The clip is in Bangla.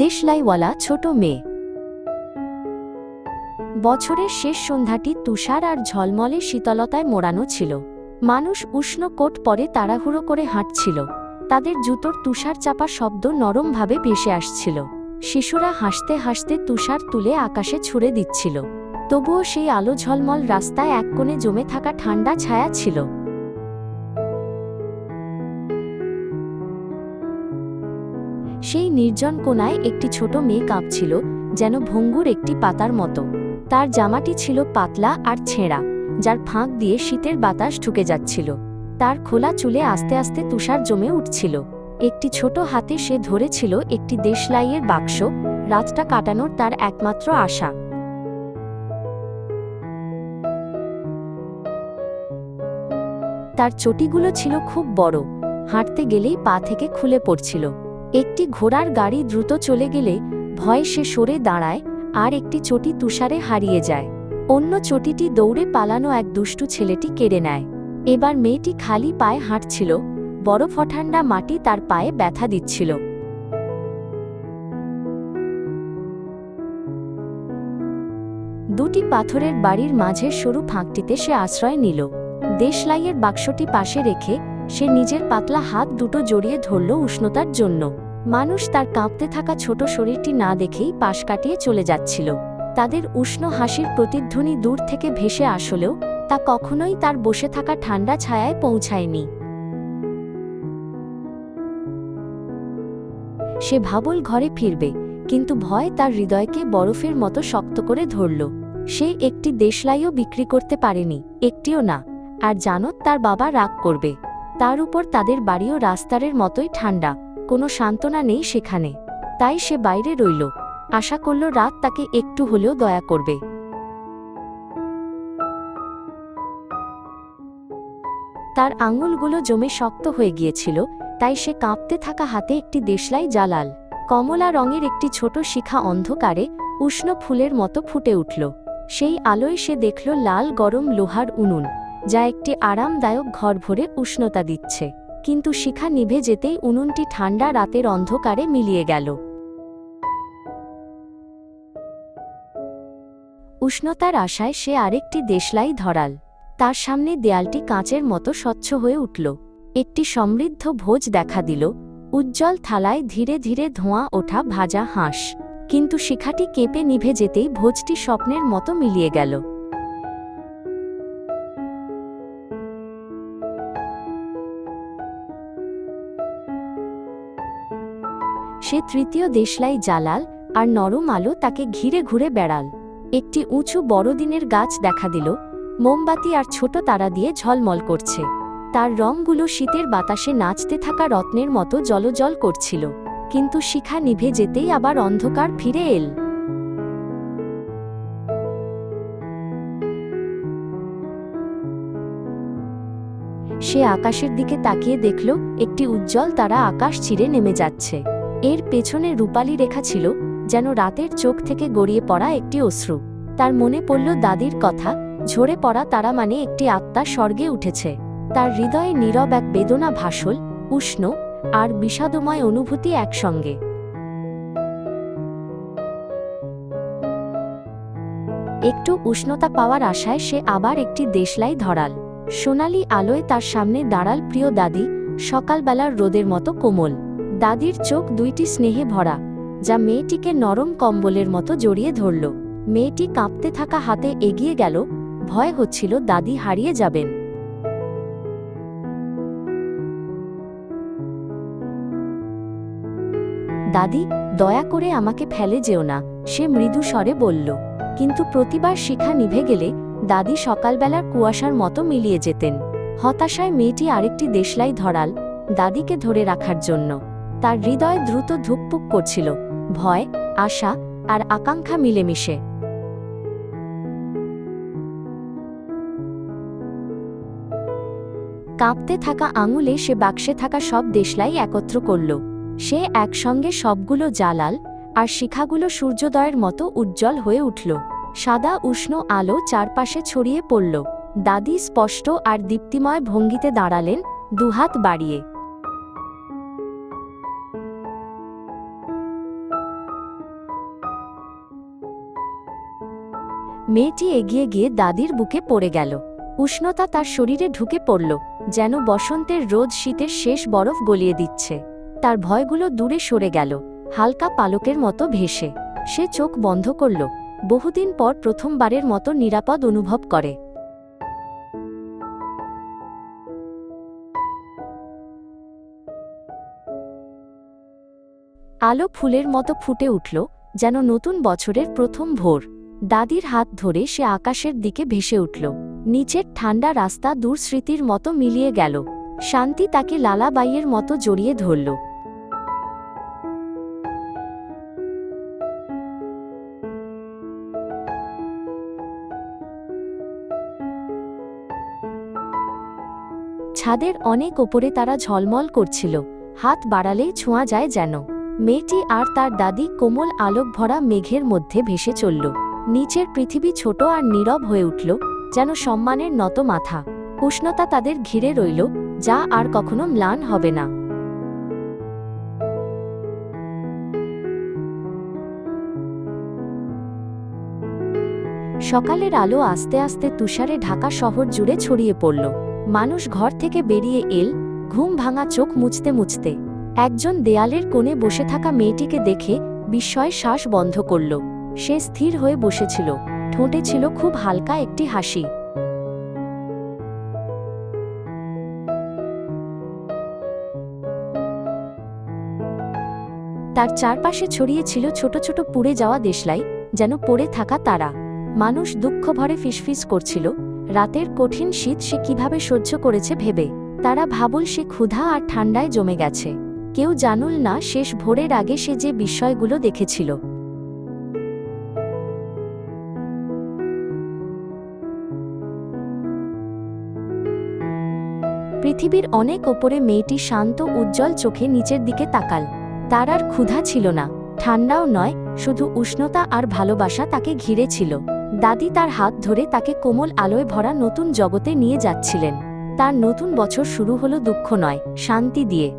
দেশলাইওয়ালা ছোট মেয়ে। বছরের শেষ সন্ধ্যাটি তুষার আর ঝলমলে শীতলতায় মোড়ানো ছিল। মানুষ উষ্ণ কোট পরে তাড়াহুড়ো করে হাঁটছিল। তাদের জুতোর তুষার চাপা শব্দ নরমভাবে ভেসে আসছিল। শিশুরা হাসতে হাসতে তুষার তুলে আকাশে ছুঁড়ে দিচ্ছিল। তবুও সেই আলো ঝলমল রাস্তায় এক কোণে জমে থাকা ঠান্ডা ছায়া ছিল। সেই নির্জন কোণায় একটি ছোট মেয়ে কাঁপছিল, যেন ভঙ্গুর একটি পাতার মতো। তার জামাটি ছিল পাতলা আর ছেঁড়া, যার ফাঁক দিয়ে শীতের বাতাস ঢুকে যাচ্ছিল। তার খোলা চুলে আস্তে আস্তে তুষার জমে উঠছিল। একটি ছোট হাতে সে ধরেছিল একটি দেশলাইয়ের বাক্স, রাতটা কাটানোর তার একমাত্র আশা। তার চটিগুলো ছিল খুব বড়, হাঁটতে গেলেই পা থেকে খুলে পড়ছিল। একটি ঘোড়ার গাড়ি দ্রুত চলে গেলে ভয়ে সে সরে দাঁড়ায়, আর একটি চটি তুষারে হারিয়ে যায়। অন্য চটিটি দৌড়ে পালানো এক দুষ্টু ছেলেটি কেড়ে নেয়। এবার মেয়েটি খালি পায়ে হাঁটছিল, বরফঠান্ডা মাটি তার পায়ে ব্যথা দিচ্ছিল। দুটি পাথরের বাড়ির মাঝের সরু ফাঁকটিতে সে আশ্রয় নিল। দেশলাইয়ের বাক্সটি পাশে রেখে সে নিজের পাতলা হাত দুটো জড়িয়ে ধরল উষ্ণতার জন্য। মানুষ তার কাঁপতে থাকা ছোট শরীরটি না দেখেই পাশ কাটিয়ে চলে যাচ্ছিল। তাদের উষ্ণ হাসির প্রতিধ্বনি দূর থেকে ভেসে আসলেও তা কখনোই তার বসে থাকা ঠান্ডা ছায়ায় পৌঁছায়নি। সে ভাবল ঘরে ফিরবে, কিন্তু ভয় তার হৃদয়কে বরফের মতো শক্ত করে ধরল। সে একটি দেশলাইও বিক্রি করতে পারেনি, একটিও না। আর জানো, তার বাবা রাগ করবে। তার উপর তাদের বাড়িও রাস্তার মতোই ঠান্ডা, কোনো সান্ত্বনা নেই সেখানে। তাই সে বাইরে রইল, আশা করল রাত তাকে একটু হলেও দয়া করবে। তার আঙুলগুলো জমে শক্ত হয়ে গিয়েছিল, তাই সে কাঁপতে থাকা হাতে একটি দেশলাই জ্বালাল। কমলা রঙের একটি ছোট শিখা অন্ধকারে উষ্ণ ফুলের মতো ফুটে উঠল। সেই আলোয় সে দেখল লাল গরম লোহার উনুন, যা একটি আরামদায়ক ঘর ভরে উষ্ণতা দিচ্ছে। কিন্তু শিখা নিভে যেতেই উনুনটি ঠান্ডা রাতের অন্ধকারে মিলিয়ে গেল। উষ্ণতার আশায় সে আরেকটি দেশলাই ধরাল। তার সামনে দেয়ালটি কাঁচের মতো স্বচ্ছ হয়ে উঠল। একটি সমৃদ্ধ ভোজ দেখা দিল, উজ্জ্বল থালায় ধীরে ধীরে ধোঁয়া ওঠা ভাজা হাঁস। কিন্তু শিখাটি কেঁপে নিভে যেতেই ভোজটি স্বপ্নের মতো মিলিয়ে গেল। সে তৃতীয় দেশলাই জ্বালাল, আর নরম আলো তাকে ঘিরে ঘুরে বেড়াল। একটি উঁচু বড়দিনের গাছ দেখা দিল, মোমবাতি আর ছোট তারা দিয়ে ঝলমল করছে। তার রঙগুলো শীতের বাতাসে নাচতে থাকা রত্নের মতো জ্বলজ্বল করছিল। কিন্তু শিখা নিভে যেতেই আবার অন্ধকার ফিরে এল। সে আকাশের দিকে তাকিয়ে দেখল একটি উজ্জ্বল তারা আকাশ চিরে নেমে যাচ্ছে। এর পেছনে রূপালী রেখা ছিল, যেন রাতের চোখ থেকে গড়িয়ে পড়া একটি অশ্রু। তার মনে পড়ল দাদির কথা, ঝরে পড়া তারা মানে একটি আত্মা স্বর্গে উঠেছে। তার হৃদয়ে নীরব এক বেদনা ভাসল, উষ্ণ আর বিষাদময় অনুভূতি একসঙ্গে। একটু উষ্ণতা পাওয়ার আশায় সে আবার একটি দেশলাই ধরাল। সোনালি আলোয় তার সামনে দাঁড়াল প্রিয় দাদি, সকালবেলার রোদের মতো কোমল। দাদির চোখ দুইটি স্নেহে ভরা, যা মেয়েটিকে নরম কম্বলের মতো জড়িয়ে ধরল। মেয়েটি কাঁপতে থাকা হাতে এগিয়ে গেল, ভয় হচ্ছিল দাদি হারিয়ে যাবেন। দাদি, দয়া করে আমাকে ফেলে যেও না, সে মৃদু স্বরে বলল। কিন্তু প্রতিবার শিখা নিভে গেলে দাদি সকালবেলার কুয়াশার মতো মিলিয়ে যেতেন। হতাশায় মেয়েটি আরেকটি দেশলাই ধরাল, দাদিকে ধরে রাখার জন্য। তার হৃদয় দ্রুত ধুকপুক করছিল, ভয়, আশা আর আকাঙ্ক্ষা মিলেমিশে। কাঁপতে থাকা আঙুলে সে বাক্সে থাকা সব দেশলাই একত্র করল। সে একসঙ্গে সবগুলো জ্বালাল, আর শিখাগুলো সূর্যোদয়ের মতো উজ্জ্বল হয়ে উঠল। সাদা উষ্ণ আলো চারপাশে ছড়িয়ে পড়ল। দাদি স্পষ্ট আর দীপ্তিময় ভঙ্গিতে দাঁড়ালেন, দুহাত বাড়িয়ে। মেয়েটি এগিয়ে গিয়ে দাদির বুকে পড়ে গেল। উষ্ণতা তার শরীরে ঢুকে পড়ল, যেন বসন্তের রোদ শীতের শেষ বরফ গলিয়ে দিচ্ছে। তার ভয়গুলো দূরে সরে গেল, হালকা পালকের মতো ভেসে। সে চোখ বন্ধ করল, বহুদিন পর প্রথমবারের মতো নিরাপদ অনুভব করে। আলো ফুলের মতো ফুটে উঠল, যেন নতুন বছরের প্রথম ভোর। দাদির হাত ধরে সে আকাশের দিকে ভেসে উঠল। নিচের ঠান্ডা রাস্তা দূর স্মৃতির মতো মিলিয়ে গেল। শান্তি তাকে লালাবাইয়ের মতো জড়িয়ে ধরল। ছাদের অনেক ওপরে তারা ঝলমল করছিল, হাত বাড়ালেই ছোঁয়া যায় যেন। মেয়েটি আর তার দাদি কোমল আলোক ভরা মেঘের মধ্যে ভেসে চলল। নিচের পৃথিবী ছোট আর নীরব হয়ে উঠল, যেন সম্মানের নত মাথা। উষ্ণতা তাদের ঘিরে রইল, যা আর কখনো ম্লান হবে না। সকালের আলো আস্তে আস্তে তুষারে ঢাকা শহর জুড়ে ছড়িয়ে পড়ল। মানুষ ঘর থেকে বেরিয়ে এল, ঘুম ভাঙা চোখ মুছতে মুছতে। একজন দেয়ালের কোণে বসে থাকা মেয়েটিকে দেখে বিস্ময়ে শ্বাস বন্ধ করল। সে স্থির হয়ে বসেছিল, ঠোঁটে ছিল খুব হালকা একটি হাসি। তার চারপাশে ছড়িয়ে ছিল ছোট ছোট পুড়ে যাওয়া দেশলাই, যেন পড়ে থাকা তারা। মানুষ দুঃখ ভরে ফিসফিস করছিল, রাতের কঠিন শীত সে কিভাবে সহ্য করেছে ভেবে। তারা ভাবল সে ক্ষুধা আর ঠান্ডায় জমে গেছে। কেউ জানুল না শেষ ভোরের আগে সে যে বিস্ময়গুলো দেখেছিল। পৃথিবীর অনেক ওপরে মেয়েটি শান্ত উজ্জ্বল চোখে নিচের দিকে তাকাল। তার আর ক্ষুধা ছিল না, ঠান্ডাও নয়, শুধু উষ্ণতা আর ভালোবাসা তাকে ঘিরে ছিল। দাদি তার হাত ধরে তাকে কোমল আলোয় ভরা নতুন জগতে নিয়ে যাচ্ছিলেন। তার নতুন বছর শুরু হলো দুঃখ নয়, শান্তি দিয়ে।